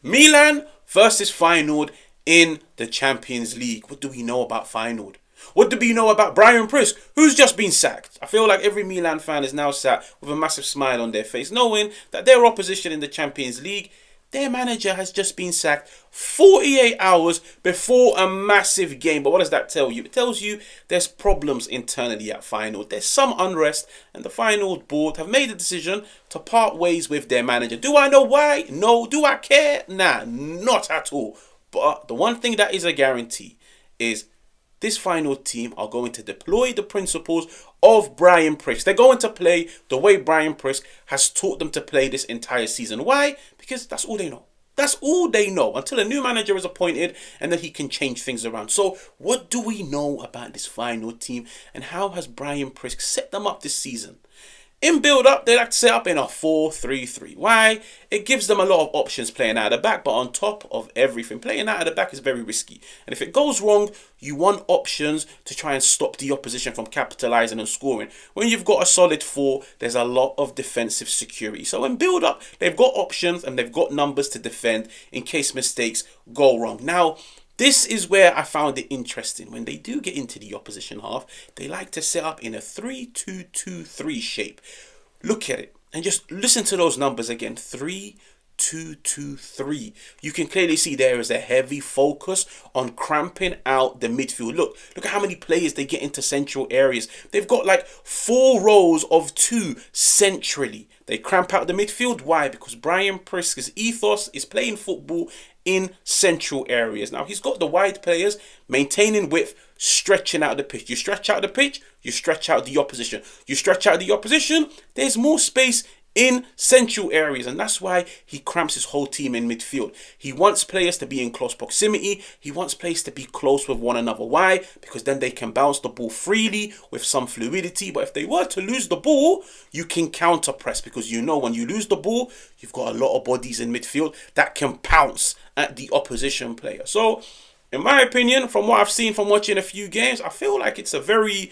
Milan versus Feyenoord in the Champions League. What do we know about Feyenoord? What do we know about Brian Priske, who's just been sacked? I feel like every Milan fan is now sat with a massive smile on their face, knowing that their opposition in the Champions League, their manager has just been sacked 48 hours before a massive game. But what does that tell you? It tells you there's problems internally at Feyenoord. There's some unrest, and the Feyenoord board have made a decision to part ways with their manager. Do I know why? No. Do I care? Nah, not at all. But the one thing that is a guarantee is this Feyenoord team are going to deploy the principles of Brian Priske. They're going to play the way Brian Priske has taught them to play this entire season. Why? Because that's all they know. That's all they know until a new manager is appointed, and then he can change things around. So what do we know about this Feyenoord team, and how has Brian Priske set them up this season? In build-up, they like to set up in a 4-3-3. Why? It gives them a lot of options playing out of the back, but on top of everything, playing out of the back is very risky. And if it goes wrong, you want options to try and stop the opposition from capitalising and scoring. When you've got a solid 4, there's a lot of defensive security. So in build-up, they've got options and they've got numbers to defend in case mistakes go wrong. Now, this is where I found it interesting. When they do get into the opposition half, they like to set up in a 3-2-2-3 shape. Look at it and just listen to those numbers again. 3-2-2-3. You can clearly see there is a heavy focus on cramping out the midfield. Look at how many players they get into central areas. They've got like 4 rows of 2 centrally. They cramp out the midfield. Why? Because Brian Priske's ethos is playing football in central areas. Now, he's got the wide players maintaining width, stretching out the pitch. You stretch out the pitch, you stretch out the opposition. You stretch out the opposition, there's more space in central areas, and that's why he cramps his whole team in midfield. He wants players to be in close proximity. He wants players to be close with one another. Why? Because then they can bounce the ball freely with some fluidity. But if they were to lose the ball, you can counter press, because you know when you lose the ball, you've got a lot of bodies in midfield that can pounce at the opposition player. So, in my opinion, from what I've seen from watching a few games, I feel like it's a very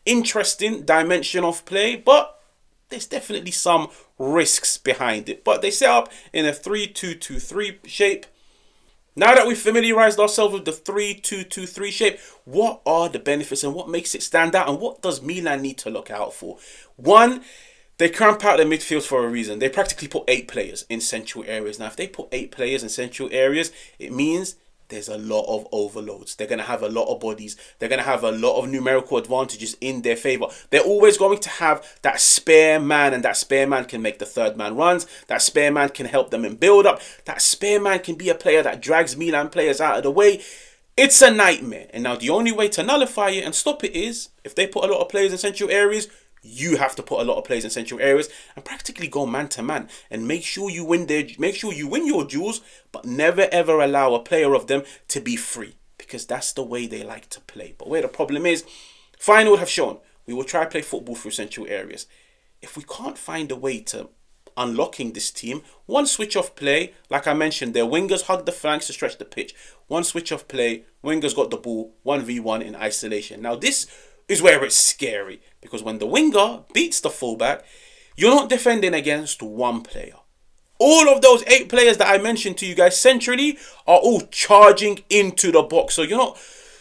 interesting dimension of play, but there's definitely some risks behind it. But they set up in a 3-2-2-3 shape. Now that we've familiarized ourselves with the 3-2-2-3 shape, what are the benefits and what makes it stand out, and what does Milan need to look out for? One, they cramp out the midfield for a reason. They practically put 8 players in central areas. Now, if they put 8 players in central areas, it means there's a lot of overloads. They're going to have a lot of bodies. They're going to have a lot of numerical advantages in their favour. They're always going to have that spare man, and that spare man can make the third man runs. That spare man can help them in build-up. That spare man can be a player that drags Milan players out of the way. It's a nightmare. And now the only way to nullify it and stop it is, if they put a lot of players in central areas, you have to put a lot of players in central areas and practically go man to man and make sure you win your duels, but never ever allow a player of them to be free, because that's the way they like to play. But where the problem is, Feyenoord have shown we will try to play football through central areas. If we can't find a way to unlocking this team, one switch off play, like I mentioned, their wingers hug the flanks to stretch the pitch. One switch off play, wingers got the ball 1v1 in isolation. Now this is where it's scary, because when the winger beats the fullback, you're not defending against one player. All of those 8 players that I mentioned to you guys centrally are all charging into the box. So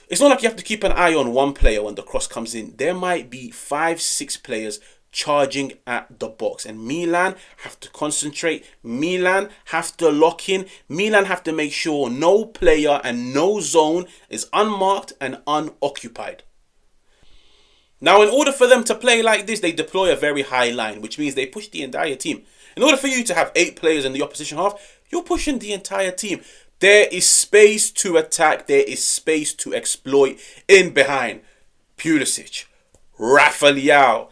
it's not like you have to keep an eye on one player when the cross comes in. There might be 5-6 players charging at the box, and Milan have to concentrate. Milan have to lock in. Milan have to make sure no player and no zone is unmarked and unoccupied. Now, in order for them to play like this, they deploy a very high line, which means they push the entire team. In order for you to have 8 players in the opposition half, you're pushing the entire team. There is space to attack. There is space to exploit in behind. Pulisic, Rafa Leao,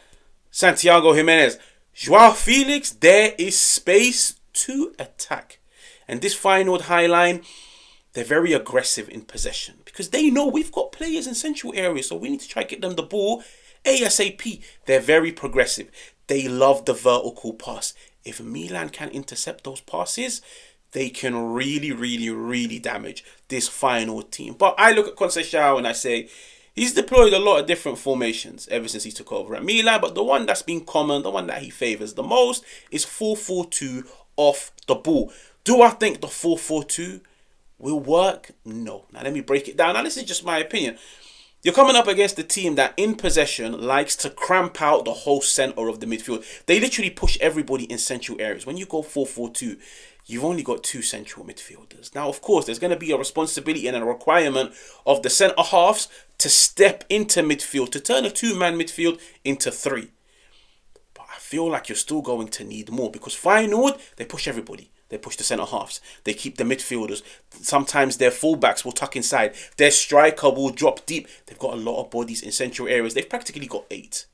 Santiago Jimenez, Joao Felix. There is space to attack. And this Feyenoord high line, they're very aggressive in possession, because they know we've got players in central areas, so we need to try to get them the ball ASAP. They're very progressive. They love the vertical pass. If Milan can intercept those passes, they can really, really, really damage this Feyenoord team. But I look at Conceição and I say, he's deployed a lot of different formations ever since he took over at Milan, but the one that's been common, the one that he favours the most, is 4-4-2 off the ball. Do I think the 4-4-2 will work? No. Now let me break it down. Now this is just my opinion. You're coming up against a team that in possession likes to cramp out the whole centre of the midfield. They literally push everybody in central areas. When you go 4-4-2, you've only got 2 central midfielders. Now, of course, there's going to be a responsibility and a requirement of the centre halves to step into midfield, to turn a 2-man midfield into 3. But I feel like you're still going to need more, because Feyenoord, they push everybody. They push the centre halves. They keep the midfielders. Sometimes their fullbacks will tuck inside. Their striker will drop deep. They've got a lot of bodies in central areas. They've practically got 8.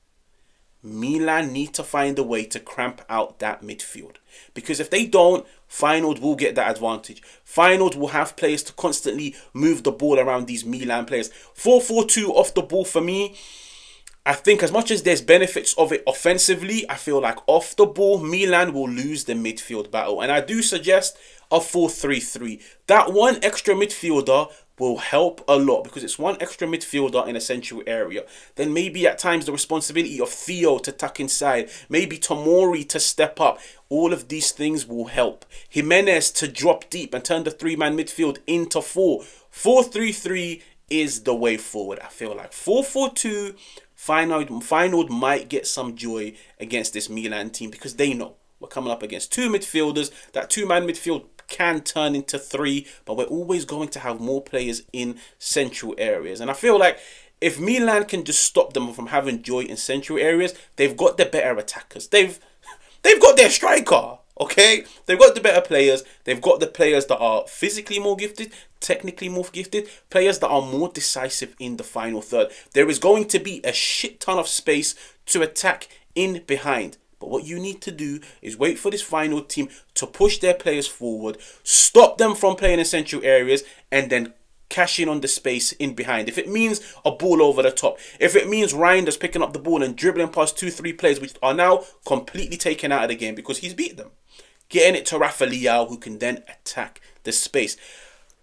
Milan need to find a way to cramp out that midfield. Because if they don't, Feyenoord will get that advantage. Feyenoord will have players to constantly move the ball around these Milan players. 4-4-2 off the ball for me. I think as much as there's benefits of it offensively, I feel like off the ball, Milan will lose the midfield battle. And I do suggest a 4-3-3. That one extra midfielder will help a lot, because it's one extra midfielder in a central area. Then maybe at times the responsibility of Theo to tuck inside, maybe Tomori to step up. All of these things will help. Jimenez to drop deep and turn the 3-man midfield into 4. 4-3-3 is the way forward. I feel like 4-4-2... Feyenoord might get some joy against this Milan team, because they know we're coming up against 2 midfielders. That 2-man midfield can turn into 3, but we're always going to have more players in central areas. And I feel like if Milan can just stop them from having joy in central areas, they've got the better attackers. They've got their striker. Okay, they've got the better players. They've got the players that are physically more gifted, technically more gifted, players that are more decisive in the final third. There is going to be a shit ton of space to attack in behind. But what you need to do is wait for this final team to push their players forward, stop them from playing in central areas, and then cash in on the space in behind. If it means a ball over the top, if it means Reinders picking up the ball and dribbling past 2-3 players which are now completely taken out of the game because he's beat them, getting it to Rafa Leao, who can then attack the space.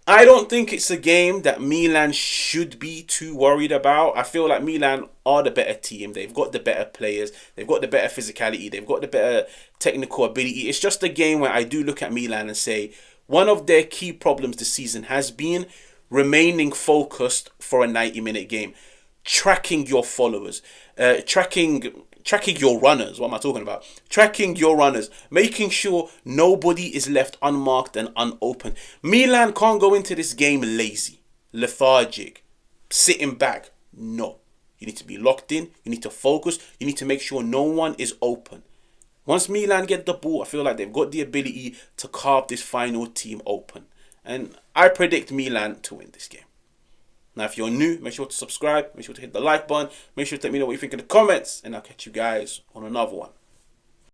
I don't think it's a game that Milan should be too worried about. I feel like Milan are the better team. They've got the better players. They've got the better physicality. They've got the better technical ability. It's just a game where I do look at Milan and say one of their key problems this season has been remaining focused for a 90-minute game. Tracking your followers. Tracking your runners. What am I talking about? Tracking your runners. Making sure nobody is left unmarked and unopened. Milan can't go into this game lazy, lethargic, sitting back. No. You need to be locked in. You need to focus. You need to make sure no one is open. Once Milan get the ball, I feel like they've got the ability to carve this final team open. And I predict Milan to win this game. Now, if you're new, make sure to subscribe. Make sure to hit the like button. Make sure to let me know what you think in the comments. And I'll catch you guys on another one.